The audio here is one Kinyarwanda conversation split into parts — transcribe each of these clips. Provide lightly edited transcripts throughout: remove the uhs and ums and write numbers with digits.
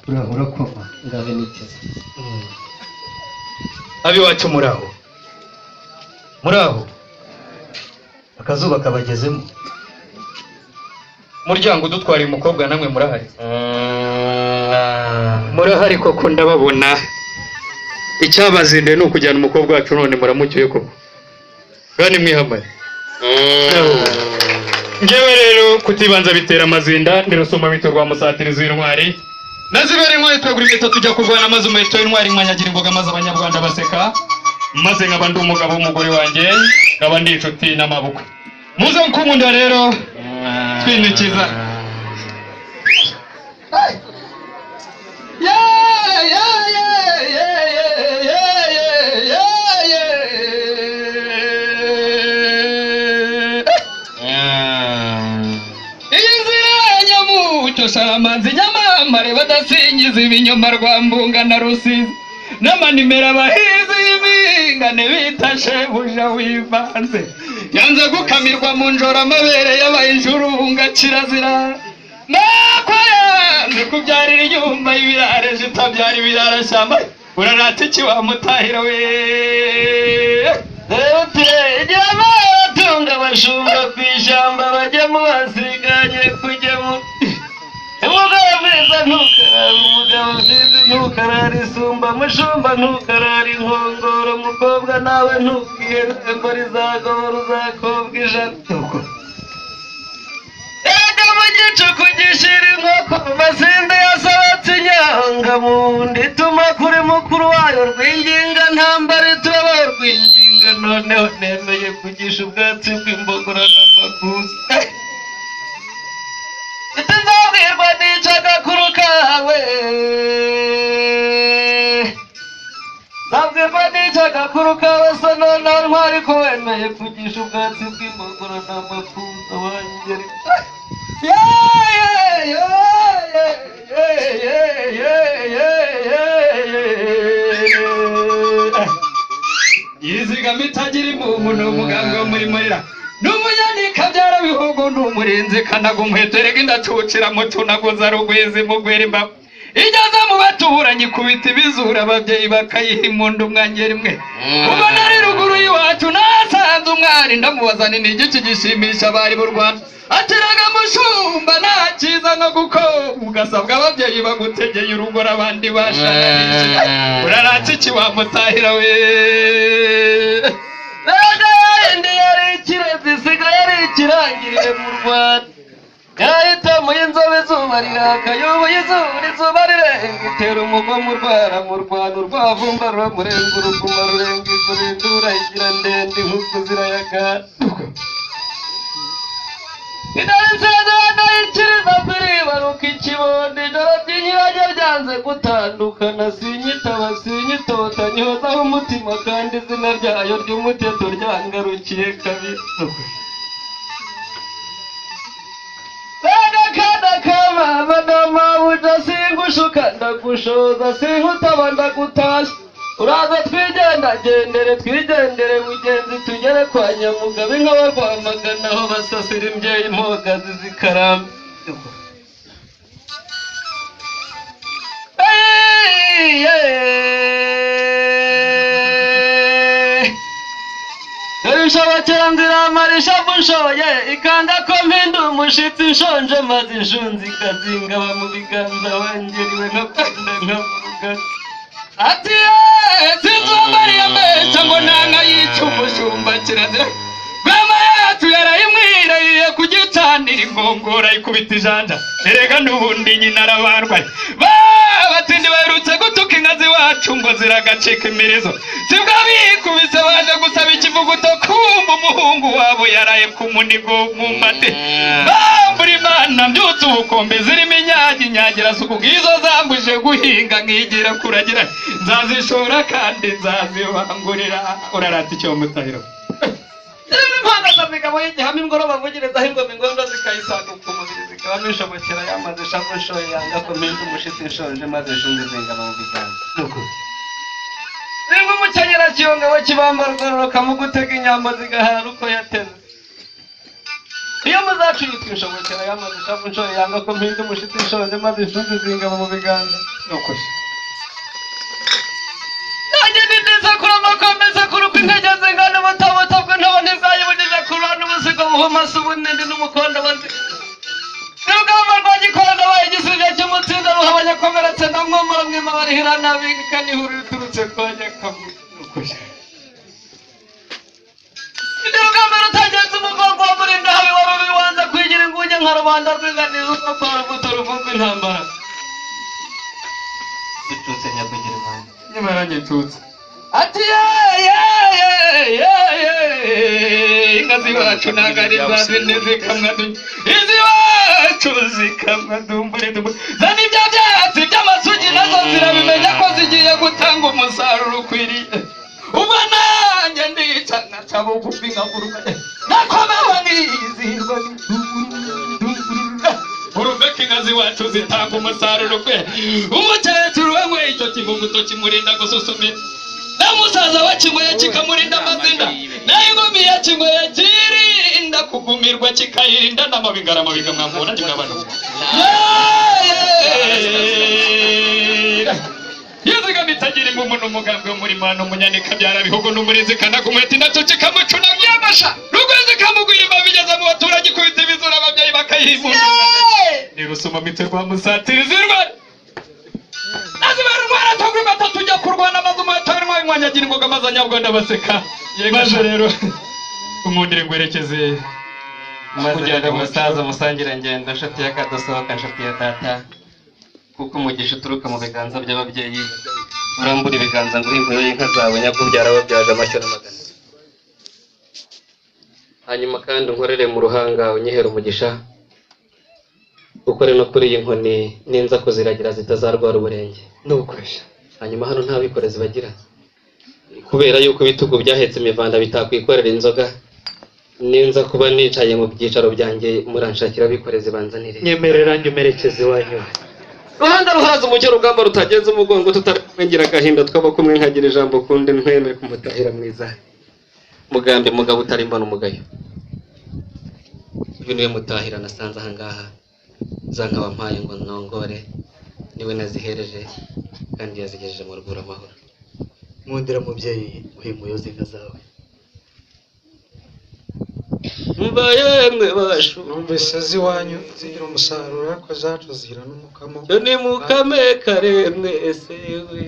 urahora koma ngabe niteze abiwacu muraho akazuba kabagezemo muryango udutwariye umukobwa namwe murahari koko ndababona icyabazinduye ni ukujyana umukobwa wacu none muramucyuye koko kandi mwihamare ngewe rero kutibanza bitera amazinda ndirusoma bito rwa musatirizi w'intwari nazibera intwari twagura impeta tujya kurwana maze umuheto w'intwari mwanyagira imboga maze abanyarwanda baseka maze nkaba ndi umugabo w'umugore wanjye nkaba ndi inshuti n'amabukwe muze mukunda rero twinikiza Shamanzi nyamamare badasingiza ibinyoma rwambunga na rusizi n'amanimera abahizi y'ibingane bita shebuja wivanze yanze gukamirwa mu njoro amabere y'abayijurunga kirazira nako yanze kubyarira inyumba y'ibirare zitabyara ibirara shyamba urarata iki wamutahira we ijyama abatunga abashumba ku ishyamba bajyamo basiganye kujyamo umugabo mwiza ntukarara umugabo mwiza ntukarara isumba mushumba ntukarara inkongoro umukobwa nawe ntukihere ngo rizagora uzakobwa ijana ega mu gicuku gishira inkoko masinde yasohotse inyanga mu ndi ituma kuri mukuru wayo rwinginga ntambara turaba rwinginga noneho nemeye kugisha ubwatsi bw'imbogora n'amakuza nzabwirwa n'icagakuru kawe nzabwirwa n'icagakuru kawe se noneho ntwari ko wemeye kugisha ubwatsi bw'imbogora n'amakuza wangeri yizigama itagira imumu ni umuganga wo muri morera n'umunyanika byarabihugu n'umurinzi kanaga umuheto rega indacucira mutunaguza rugwizi mugwira imbavu igeze mu baturanyi kubita ibizura ababyeyi bakayiha impundu umwangera imwe ubona ari ruguru y'iwacu nasanze umwari ndamubaza ni igiki gishimisha abari b'u Rwanda atiraga mushumba ntakiza nko gukoma ugasabwa ababyeyi bagutegeye urugora abandi bashananije urarata iki wamutahira we indi yari ikirezi isigaye ari ikirangirire mu Rwanda yahitamo y'inzobe izuba riraka yubuye izuba rirenga itera umugomo urwara mu Rwanda urwavumba ruramurenga uruguma rurenga ikurindura igira ndende nk'uko zirayagana idari nsezerano y'ikiriza ziribaruka ikibondo ijoro ry'inyirage ryanze gutandukana sinyitaba sinyitota nyozaho umutima kandi izina ryayo ry'umuteto ryangarukiye kabiri Kadakama namabuja singushuka ndagushoza sinkutaba ndagutashya uraza twigendere mugenzi tugere kwa Nyamugabe nk'abarwamagana aho basasira imbyeyi impogazi zikaramba Nshobokera nzira marisha bushoye ikanga ko mpinda umushitsi nshonje maze inshunzi ikazingaba mu biganza wangeriwe nkakanda nkavuga ati sinzumariye mbese ngo nanga yica umushumba kirazira rwema yacu yarayimwirayiye kugicanira inkongora ikubita ijanja erega n'ubundi nyina arabarwaye batindi baherutse gutuka inka ziwacu ngo ziragacika imirizo sibwo bikubise baje gusaba ikivuguto kumva umuhungu wabo yaraye ku munigo mu mate bambura imana mbyutse ubukombe zirimo inyagira suku bw'izo zambuje guhinga nkigira kuragira nzazishora kandi nzazibangurira urarata icyo mutahiro impanga z'amigabo y'igihame ingoro bavugirizaho ingoma ingondo zikayisanga ku mubiri zikabamo inshobokera yamaze ishavu nshoye yanga ko mpinda umushitsi nshonje maze inshunzi zingama mu biganza rimwe umukenyera kiyonga we kibamba rugororoka mu gutega inyambo zigahara uko yateze iyo muzacu yitwa inshobokera yamaze ishavu nshoye yanga ko mpinda umushitsi nshonje maze inshunzi zingama mu biganza nuko nanjye nindeze kuramakomeza kuruka intege zingana ubutabutabwe ntabo ntizayibujije kurana umuzigo buhumasa ubunini n'umukondo wazi n'urugamba rwa gikorana waye igisirya cy'umutsinda ruhabanya komeretse na mwomora mwima barihira nabika n'ihuriro riturutse kwa nyakamu n'urugamba rutagenze umugongo wa murinda habi wari ubibanza kwigira ingunge nka rubanda rw'inganiza ukakora urubuto ruvumba intambara zicutse nyakugira imana nyuma yaranyitutse ati inka z'iwacu ntabwo ari za zindi zikamwa iz'iwacu zikamwa dumburi zana ibyo byatsi by'amasugi nazo zirabimenya ko zigiye gutanga umusaruro ukwiriye ubu nanjye ndica nkaca bugufi nkaguruka nakomewe nkizihirwa urumveka inka z'iwacu zitanga umusaruro kwe umukecuru we icyo kivuguto kimurinda gususumira n'umusaza wakinyweye kikamurinda amazina n'ingumi yakinyweye kirinda kugumirwa kikayirinda n'amabigarama bikamwambura kigabanuka yizigama itagira imbumu n'umugambwe w'umurimano umunyanika byarabihugu n'umurinzi kanagumweta inatu kikamucuna byamasha rugwezi kamugwimba bigeza mu baturage ikubita ibizura ababyeyi bakayihimunda ni rusuma mitwe rwa musatirizi rwari nazibera umwana tugwi batatu tujya kurwana maze umuhatari mwanyagira ingoga maze anyabwanda baseka maze rero umundire ngwerekeze kujyana umusaza musangira ngendo nshuti y'akadosohoka nshuti ya data kuko umugisha uturuka mu biganza by'ababyeyi urambura ibiganza ngo uhinkuye y'inka zawe nyakubyara wabyaje amashyo n'amagana hanyuma kandi unkorere mu ruhanga unyihere umugisha ukore no kuri iyi nkoni ninza kuziragira zitazarwara uburenge nukoresha hanyuma hano nta bikorezi bagira kubera yuko ibitugu byahetse imivanda bitakwikorera inzoga ninza kuba nicaye mu byicaro byanjye muranshakira bikorezi banzanire nyemerera ngemerekeze wanyu ruhanda ruhaza umujyo rugamba rutagenze umugongo tutarengera agahinda twaba kumwe nkagira ijambo kundi ntweme kumutahira mwiza mugambe mugabo utarimbana umugayo uyu niwe mutahira nasanze ahangaha zanka wampaye ngo nongore niwe nazihereje kandi yazigejeje mu ruguru amahoro nkundira mubyeyi uhimuye zinka zawe mbaye mwe bashu numvise ziwanyu zigira umusaruro ariko zacu zigira n'umukamo yo ni mukame kare mwese we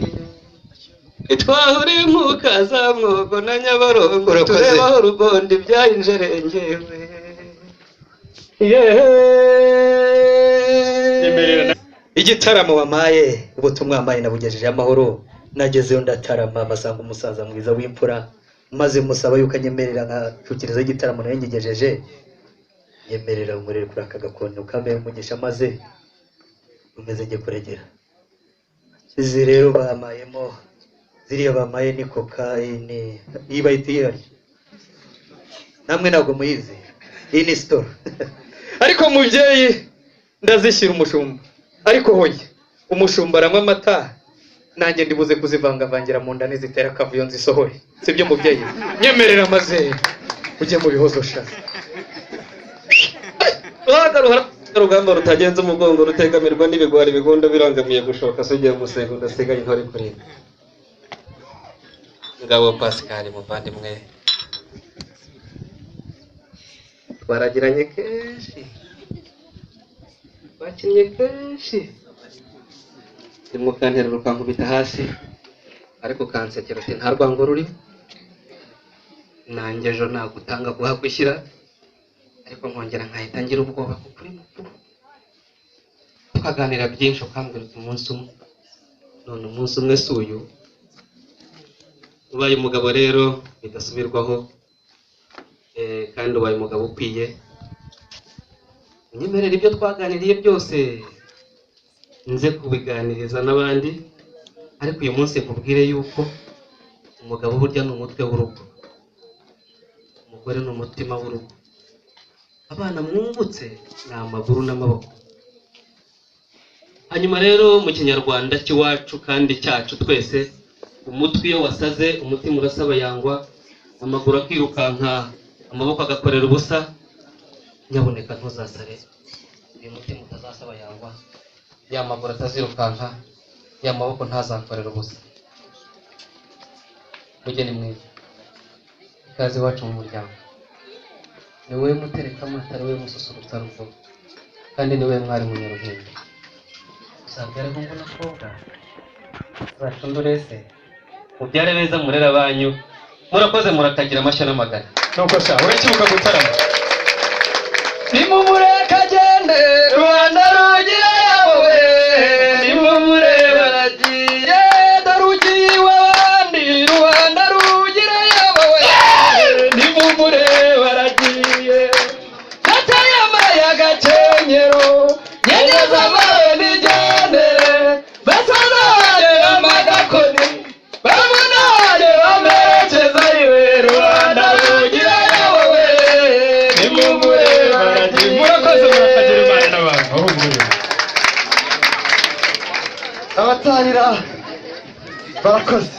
itwahuri mukaza mwogo na nyabarongo turebaho rugondi byayinjerengewe igitaramo wamaye ubutumwa wamaye nabugejeje amahoro nagezeyo ndatarama basanga umusaza mwiza w'imfura maze musaba yuko anyemerera nkacukiriza igitaramo nayo ngigejeje yemerera umurere kuri aka gakoni ukambere umugisha maze umeze nge kuregera izi rero bamayemo ziriya bamaye ni kokayine iyi bayita ihari namwe ntabwo muyizi iyi ni store ariko mubyeyi ndazishyira umushumba ariko hoye umushumba aranywa amata nanjye ndibuze kuzivangavangira mu nda nizitera akavuyo nzisohore sibyo mubyeyi nyemerera maze ujye mu bihozo sha rugamba rutagenze umugongo rutegamirwa n'ibigwari bigundo birangamiye gushoka so ugiye musengo ndasigaye intore kuri ngabo Pascal muvandimwe twaragiranye kenshi bakinnye kenshi rimwe kanterera ukankubita hasi ariko kansekera uti nta rwango ruri nanjye ejo nagutanga kuhagushyira ariko nkongera nkahita ngira ubwoba kuko uri mukuru tukaganira byinshi ukambwira uti umunsi umwe none umunsi umwe si uyu ubaye umugabo rero bidasubirwaho kandi ubaye umugabo ukwiye unyemerera ibyo twaganiriye byose nze kubiganiriza n'abandi ariko uyu munsi nkubwire yuko umugabo burya ni umutwe w'urugo umugore ni umutima w'urugo abana mwungutse ni amaguru n'amaboko hanyuma rero mu kinyarwanda cy'iwacu kandi cyacu twese umutwe iyo wasaze umutima urasaba yangwa amaguru akirukanka amaboko agakorera ubusa nyaboneka ntuzasare uyu mutima utazasaba yangwa ya maguru atazirukanka ya maboko ntazakorera ubusa. Mugeni mwiza, ikaze iwacu mu muryango. Ni wowe muterekamata, ari wowe mususurutsa rugo, kandi ni wowe mwari munyaruhinda. Uzabyare hungu n'akobwa, uzacundurese mubyare beza murera banyu. Murakoze murakagira amashyo n'amagana. nuko sha urakibuka gutarama. Nimumureka agende Rwanda rugira yawe, nimumureba aragiye dore ugiwe abandi, Rwanda rugira yawe, nimumureba aragiye. Nateye amayaga kenyero nyegeza amawe n'igendere, basanane amagakoni bamunane bamerekeza iwe, Rwanda rugira yawe, nimumureba aragiye. Murakoze murakagira Imana n'abantu aho muri. abatarira barakoze.